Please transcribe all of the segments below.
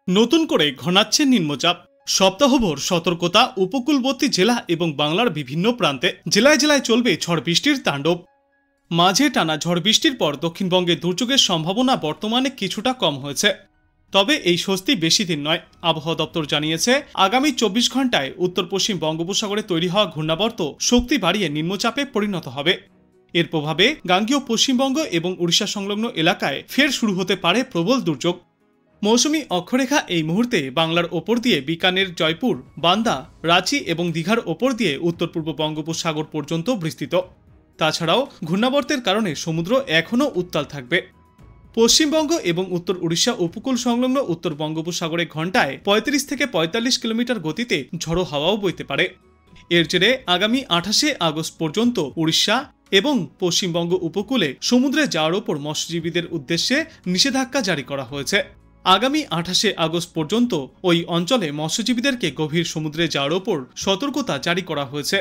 নতুন করে ঘনাচ্ছে নিম্নচাপ। সপ্তাহভর সতর্কতা উপকূলবর্তী জেলা এবং বাংলার বিভিন্ন প্রান্তে। জেলায় জেলায় চলবে ঝড় বৃষ্টির তাণ্ডব। মাঝে টানা ঝড় বৃষ্টির পর দক্ষিণবঙ্গে দুর্যোগের সম্ভাবনা বর্তমানে কিছুটা কম হয়েছে। তবে এই স্বস্তি বেশি দিন নয়। আবহাওয়া দপ্তর জানিয়েছে, আগামী 24 ঘন্টায় উত্তর পশ্চিম বঙ্গোপসাগরে তৈরি হওয়া ঘূর্ণাবর্ত শক্তি বাড়িয়ে নিম্নচাপে পরিণত হবে। এর প্রভাবে গাঙ্গেয় পশ্চিমবঙ্গ এবং উড়িষ্যা সংলগ্ন এলাকায় ফের শুরু হতে পারে প্রবল দুর্যোগ। মৌসুমী অক্ষরেখা এই মুহূর্তে বাংলার ওপর দিয়ে বিকানের, জয়পুর, বান্দা, রাঁচি এবং দীঘার ওপর দিয়ে উত্তর পূর্ব বঙ্গোপসাগর পর্যন্ত বিস্তৃত। তাছাড়াও ঘূর্ণাবর্তের কারণে সমুদ্র এখনও উত্তাল থাকবে। পশ্চিমবঙ্গ এবং উত্তর উড়িষ্যা উপকূল সংলগ্ন উত্তর বঙ্গোপসাগরে ঘন্টায় 35 থেকে 45 কিলোমিটার গতিতে ঝড়ো হাওয়াও বইতে পারে। এর জেরে আগামী 28শে আগস্ট পর্যন্ত উড়িষ্যা এবং পশ্চিমবঙ্গ উপকূলে সমুদ্রে যাওয়ার ওপর মৎস্যজীবীদের উদ্দেশ্যে নিষেধাজ্ঞা জারি করা হয়েছে। আগামী 28শে আগস্ট পর্যন্ত ওই অঞ্চলে মৎস্যজীবীদেরকে গভীর সমুদ্রে যাওয়ার ওপর সতর্কতা জারি করা হয়েছে।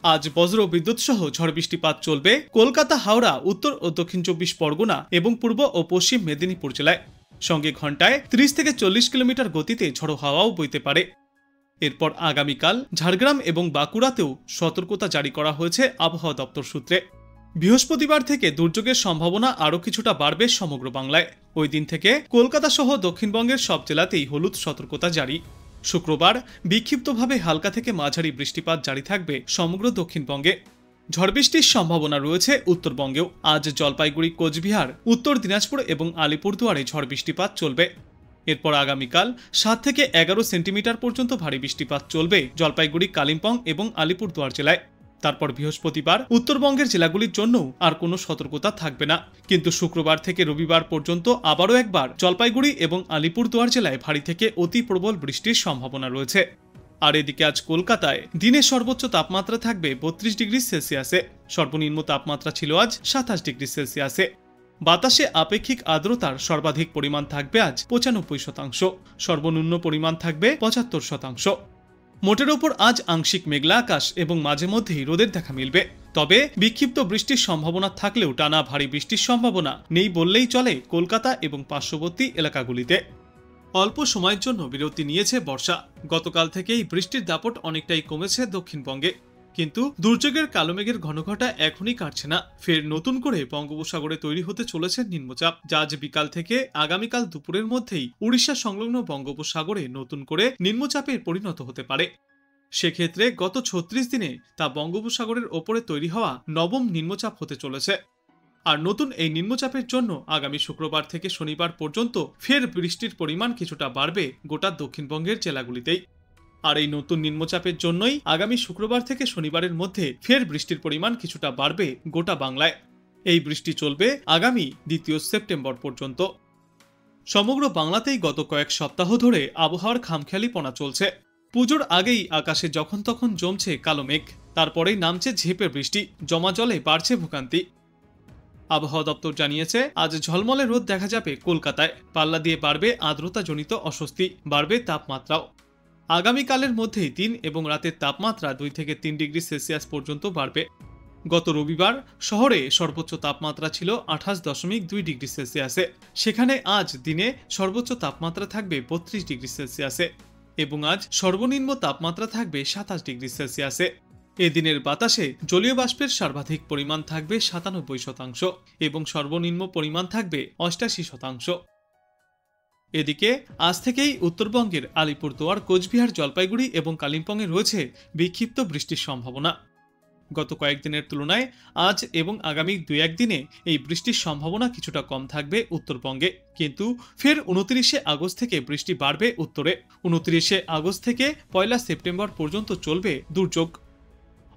আজ বজ্র বিদ্যুৎ সহ ঝড় বৃষ্টিপাত চলবে কলকাতা, হাওড়া, উত্তর ও দক্ষিণ 24 পরগনা এবং পূর্ব ও পশ্চিম মেদিনীপুর জেলায়। সঙ্গে ঘন্টায় 30 থেকে 40 কিলোমিটার গতিতে ঝড়ো হাওয়াও বইতে পারে। এরপর আগামীকাল ঝাড়গ্রাম এবং বাঁকুড়াতেও সতর্কতা জারি করা হয়েছে আবহাওয়া দপ্তর সূত্রে। বৃহস্পতিবার থেকে দুর্যোগের সম্ভাবনা আরও কিছুটা বাড়বে সমগ্র বাংলায়। ওই দিন থেকে কলকাতা সহ দক্ষিণবঙ্গের সব জেলাতেই হলুদ সতর্কতা জারি। শুক্রবার বিক্ষিপ্তভাবে হালকা থেকে মাঝারি বৃষ্টিপাত জারি থাকবে সমগ্র দক্ষিণবঙ্গে। ঝড় বৃষ্টির সম্ভাবনা রয়েছে উত্তরবঙ্গেও। আজ জলপাইগুড়ি, কোচবিহার, উত্তর দিনাজপুর এবং আলিপুরদুয়ারে ঝড় বৃষ্টিপাত চলবে। এরপর আগামীকাল 7 থেকে 11 সেন্টিমিটার পর্যন্ত ভারী বৃষ্টিপাত চলবে জলপাইগুড়ি, কালিম্পং এবং আলিপুরদুয়ার জেলায়। তারপর বৃহস্পতিবার উত্তরবঙ্গের জেলাগুলির জন্যও আর কোনো সতর্কতা থাকবে না। কিন্তু শুক্রবার থেকে রবিবার পর্যন্ত আবারও একবার জলপাইগুড়ি এবং আলিপুরদুয়ার জেলায় ভারী থেকে অতি প্রবল বৃষ্টির সম্ভাবনা রয়েছে। আর এদিকে আজ কলকাতায় দিনের সর্বোচ্চ তাপমাত্রা থাকবে 32 ডিগ্রি সেলসিয়াসে। সর্বনিম্ন তাপমাত্রা ছিল আজ 27 ডিগ্রি সেলসিয়াসে। বাতাসে আপেক্ষিক আর্দ্রতার সর্বাধিক পরিমাণ থাকবে আজ 95%, সর্বনিম্ন পরিমাণ থাকবে 75%। মোটের ওপর আজ আংশিক মেঘলা আকাশ এবং মাঝে মধ্যেই রোদের দেখা মিলবে। তবে বিক্ষিপ্ত বৃষ্টির সম্ভাবনা থাকলেও টানা ভারী বৃষ্টির সম্ভাবনা নেই বললেই চলে কলকাতা এবং পার্শ্ববর্তী এলাকাগুলিতে। অল্প সময়ের জন্য বিরতি নিয়েছে বর্ষা। গতকাল থেকেই বৃষ্টির দাপট অনেকটাই কমেছে দক্ষিণবঙ্গে। কিন্তু দুর্যোগের কালো মেঘের ঘনঘটা এখনই কাটছে না। ফের নতুন করে বঙ্গোপসাগরে তৈরি হতে চলেছে নিম্নচাপ, যা আজ বিকাল থেকে আগামীকাল দুপুরের মধ্যেই উড়িষ্যা সংলগ্ন বঙ্গোপসাগরে নতুন করে নিম্নচাপে পরিণত হতে পারে। সেক্ষেত্রে গত 36 দিনে তা বঙ্গোপসাগরের ওপরে তৈরি হওয়া নবম নিম্নচাপ হতে চলেছে। আর নতুন এই নিম্নচাপের জন্য আগামী শুক্রবার থেকে শনিবার পর্যন্ত ফের বৃষ্টির পরিমাণ কিছুটা বাড়বে গোটা দক্ষিণবঙ্গের জেলাগুলিতেই। আর এই নতুন নিম্নচাপের জন্যই আগামী শুক্রবার থেকে শনিবারের মধ্যে ফের বৃষ্টির পরিমাণ কিছুটা বাড়বে গোটা বাংলায়। এই বৃষ্টি চলবে আগামী 2 সেপ্টেম্বর পর্যন্ত। সমগ্র বাংলাতেই গত কয়েক সপ্তাহ ধরে আবহাওয়ার খামখেয়ালিপনা চলছে। পুজোর আগেই আকাশে যখন তখন জমছে কালো মেঘ, তারপরেই নামছে ঝেঁপে বৃষ্টি, জমা জলে বাড়ছে ভোগান্তি। আবহাওয়া দপ্তর জানিয়েছে, আজ ঝলমলে রোদ দেখা যাবে কলকাতায়। পাল্লা দিয়ে বাড়বে আর্দ্রতাজনিত অস্বস্তি, বাড়বে তাপমাত্রাও। আগামীকালের মধ্যেই দিন এবং রাতের তাপমাত্রা 2 থেকে 3 ডিগ্রি সেলসিয়াস পর্যন্ত বাড়বে। গত রবিবার শহরে সর্বোচ্চ তাপমাত্রা ছিল 28.2 ডিগ্রি সেলসিয়াসে। সেখানে আজ দিনে সর্বোচ্চ তাপমাত্রা থাকবে 32 ডিগ্রি সেলসিয়াসে এবং আজ সর্বনিম্ন তাপমাত্রা থাকবে 27 ডিগ্রি সেলসিয়াসে। এদিনের বাতাসে জলীয় বাষ্পের সর্বাধিক পরিমাণ থাকবে 97% এবং সর্বনিম্ন পরিমাণ থাকবে 88%। এদিকে আজ থেকেই উত্তরবঙ্গের আলিপুরদুয়ার, কোচবিহার, জলপাইগুড়ি এবং কালিম্পংয়ে রয়েছে বিক্ষিপ্ত বৃষ্টির সম্ভাবনা। গত কয়েকদিনের তুলনায় আজ এবং আগামী 2-1 দিনে এই বৃষ্টির সম্ভাবনা কিছুটা কম থাকবে উত্তরবঙ্গে। কিন্তু ফের 29শে আগস্ট থেকে বৃষ্টি বাড়বে উত্তরে। 29শে আগস্ট থেকে 1 সেপ্টেম্বর পর্যন্ত চলবে দুর্যোগ।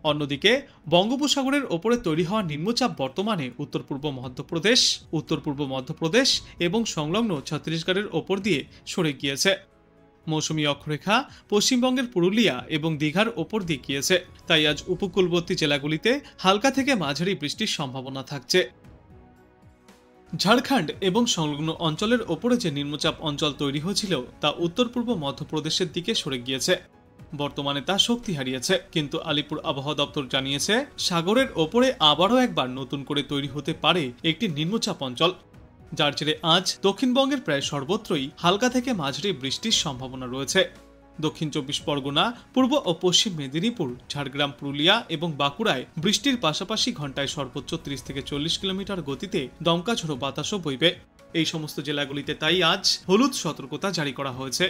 অন্যদিকে বঙ্গোপসাগরের ওপরে তৈরি হওয়া নিম্নচাপ বর্তমানে উত্তর পূর্ব মধ্যপ্রদেশ এবং সংলগ্ন ছত্তিশগড়ের ওপর দিয়ে সরে গিয়েছে। মৌসুমী অক্ষরেখা পশ্চিমবঙ্গের পুরুলিয়া এবং দীঘার ওপর দিয়ে গিয়েছে। তাই আজ উপকূলবর্তী জেলাগুলিতে হালকা থেকে মাঝারি বৃষ্টির সম্ভাবনা থাকছে। ঝাড়খণ্ড এবং সংলগ্ন অঞ্চলের ওপরে যে নিম্নচাপ অঞ্চল তৈরি হয়েছিল তা উত্তর পূর্ব মধ্যপ্রদেশের দিকে সরে গিয়েছে। বর্তমানে তা শক্তি হারিয়েছে। কিন্তু আলিপুর আবহাওয়া দপ্তর জানিয়েছে, সাগরের ওপরে আবারও একবার নতুন করে তৈরি হতে পারে একটি নিম্নচাপ অঞ্চল। যার জেরে আজ দক্ষিণবঙ্গের প্রায় সর্বত্রই হালকা থেকে মাঝারি বৃষ্টির সম্ভাবনা রয়েছে। দক্ষিণ 24 পরগনা, পূর্ব ও পশ্চিম মেদিনীপুর, ঝাড়গ্রাম, পুরুলিয়া এবং বাঁকুড়ায় বৃষ্টির পাশাপাশি ঘন্টায় সর্বোচ্চ 30 থেকে 40 কিলোমিটার গতিতে দমকা ঝোড়ো বাতাসও বইবে। এই সমস্ত জেলাগুলিতে তাই আজ হলুদ সতর্কতা জারি করা হয়েছে।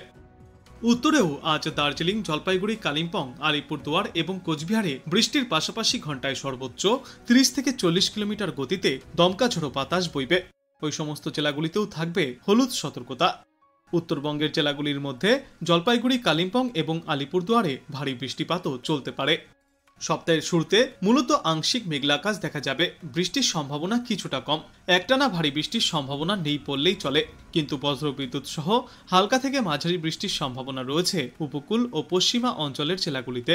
উত্তরেও আজ দার্জিলিং, জলপাইগুড়ি, কালিম্পং, আলিপুরদুয়ার এবং কোচবিহারে বৃষ্টির পাশাপাশি ঘন্টায় সর্বোচ্চ 30 থেকে 40 কিলোমিটার গতিতে দমকা ঝোড়ো বাতাস বইবে। ওই সমস্ত জেলাগুলিতেও থাকবে হলুদ সতর্কতা। উত্তরবঙ্গের জেলাগুলির মধ্যে জলপাইগুড়ি, কালিম্পং এবং আলিপুরদুয়ারে ভারী বৃষ্টিপাতও চলতে পারে। সপ্তাহের শুরুতে মূলত আংশিক মেঘলা আকাশ দেখা যাবে, বৃষ্টির সম্ভাবনা কিছুটা কম। একটানা ভারী বৃষ্টির সম্ভাবনা নেই বললেই চলে, কিন্তু বজ্রবিদ্যুৎ সহ হালকা থেকে মাঝারি বৃষ্টির সম্ভাবনা রয়েছে উপকূল ও পশ্চিমা অঞ্চলের জেলাগুলিতে।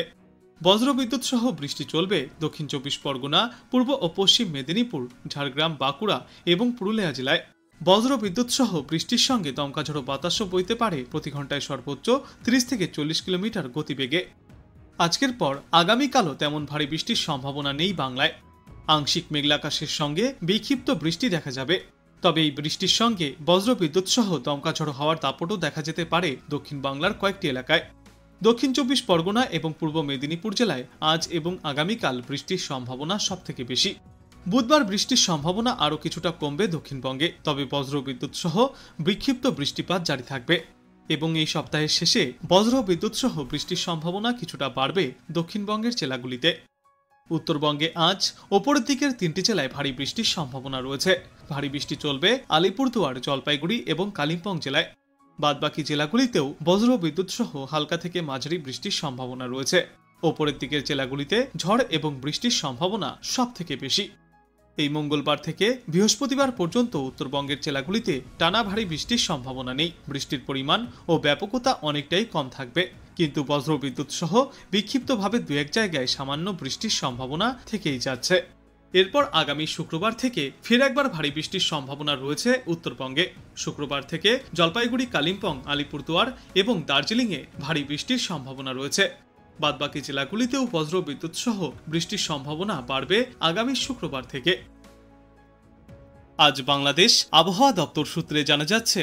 বজ্রবিদ্যুৎ সহ বৃষ্টি চলবে দক্ষিণ 24 পরগনা, পূর্ব ও পশ্চিম মেদিনীপুর, ঝাড়গ্রাম, বাঁকুড়া এবং পুরুলিয়া জেলায়। বজ্রবিদ্যুৎ সহ বৃষ্টির সঙ্গে দমকা ঝোড়ো বাতাসও বইতে পারে প্রতি ঘন্টায় সর্বোচ্চ 30 থেকে 40 কিলোমিটার গতিবেগে। আজকের পর আগামীকালও তেমন ভারী বৃষ্টির সম্ভাবনা নেই বাংলায়। আংশিক মেঘলা আকাশের সঙ্গে বিক্ষিপ্ত বৃষ্টি দেখা যাবে। তবে এই বৃষ্টির সঙ্গে বজ্রবিদ্যুৎ সহ দমকা ঝড়ো হওয়ার দাপটও দেখা যেতে পারে দক্ষিণ বাংলার কয়েকটি এলাকায়। দক্ষিণ 24 পরগনা এবং পূর্ব মেদিনীপুর জেলায় আজ এবং আগামীকাল বৃষ্টির সম্ভাবনা সবথেকে বেশি। বুধবার বৃষ্টির সম্ভাবনা আরও কিছুটা কমবে দক্ষিণবঙ্গে, তবে বজ্রবিদ্যুৎ সহ বিক্ষিপ্ত বৃষ্টিপাত জারি থাকবে এবং এই সপ্তাহের শেষে বজ্রবিদ্যুৎ সহ বৃষ্টির সম্ভাবনা কিছুটা বাড়বে দক্ষিণবঙ্গের জেলাগুলিতে। উত্তরবঙ্গে আজ ওপরের দিকের 3টি জেলায় ভারী বৃষ্টির সম্ভাবনা রয়েছে। ভারী বৃষ্টি চলবে আলিপুরদুয়ার, জলপাইগুড়ি এবং কালিম্পং জেলায়। বাদবাকি জেলাগুলিতেও বজ্রবিদ্যুৎ সহ হালকা থেকে মাঝারি বৃষ্টির সম্ভাবনা রয়েছে। ওপরের দিকের জেলাগুলিতে ঝড় এবং বৃষ্টির সম্ভাবনা সব থেকে বেশি। এই মঙ্গলবার থেকে বৃহস্পতিবার পর্যন্ত উত্তরবঙ্গের জেলাগুলিতে টানা ভারী বৃষ্টির সম্ভাবনা নেই। বৃষ্টির পরিমাণ ও ব্যাপকতা অনেকটাই কম থাকবে, কিন্তু বজ্রবিদ্যুৎ সহ বিক্ষিপ্তভাবে দু এক জায়গায় সামান্য বৃষ্টির সম্ভাবনা থেকেই যাচ্ছে। এরপর আগামী শুক্রবার থেকে ফের একবার ভারী বৃষ্টির সম্ভাবনা রয়েছে উত্তরবঙ্গে। শুক্রবার থেকে জলপাইগুড়ি, কালিম্পং, আলিপুরদুয়ার এবং দার্জিলিংয়ে ভারী বৃষ্টির সম্ভাবনা রয়েছে। বাদবাকি জেলাগুলিতেও বজ্রবিদ্যুৎ সহ বৃষ্টির সম্ভাবনা বাড়বে আগামী শুক্রবার থেকে। আজ বাংলাদেশ আবহাওয়া দপ্তর সূত্রে জানা যাচ্ছে,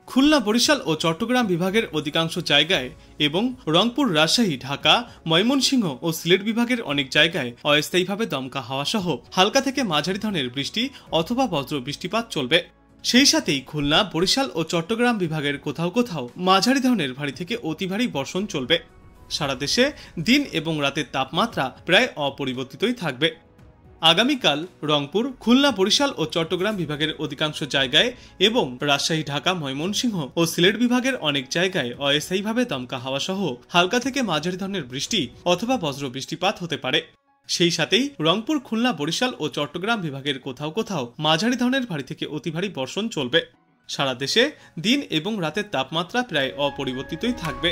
খুলনা, বরিশাল ও চট্টগ্রাম বিভাগের অধিকাংশ জায়গায় এবং রংপুর, রাজশাহী, ঢাকা, ময়মনসিংহ ও সিলেট বিভাগের অনেক জায়গায় অস্থায়ীভাবে দমকা হাওয়া সহ হালকা থেকে মাঝারি ধরনের বৃষ্টি অথবা বজ্র বৃষ্টিপাত চলবে। সেই সাথেই খুলনা, বরিশাল ও চট্টগ্রাম বিভাগের কোথাও কোথাও মাঝারি ধরনের ভারী থেকে অতি ভারী বর্ষণ চলবে। সারা দেশে দিন এবং রাতের তাপমাত্রা প্রায় অপরিবর্তিতই থাকবে। আগামীকাল রংপুর, খুলনা, বরিশাল ও চট্টগ্রাম বিভাগের অধিকাংশ জায়গায় এবং রাজশাহী, ঢাকা, ময়মনসিংহ ও সিলেট বিভাগের অনেক জায়গায় অস্থায়ীভাবে দমকা হাওয়া সহ হালকা থেকে মাঝারি ধরনের বৃষ্টি অথবা বজ্র বৃষ্টিপাত হতে পারে। সেই সাথেই রংপুর, খুলনা, বরিশাল ও চট্টগ্রাম বিভাগের কোথাও কোথাও মাঝারি ধরনের ভারী থেকে অতি ভারী বর্ষণ চলবে। সারা দেশে দিন এবং রাতের তাপমাত্রা প্রায় অপরিবর্তিতই থাকবে।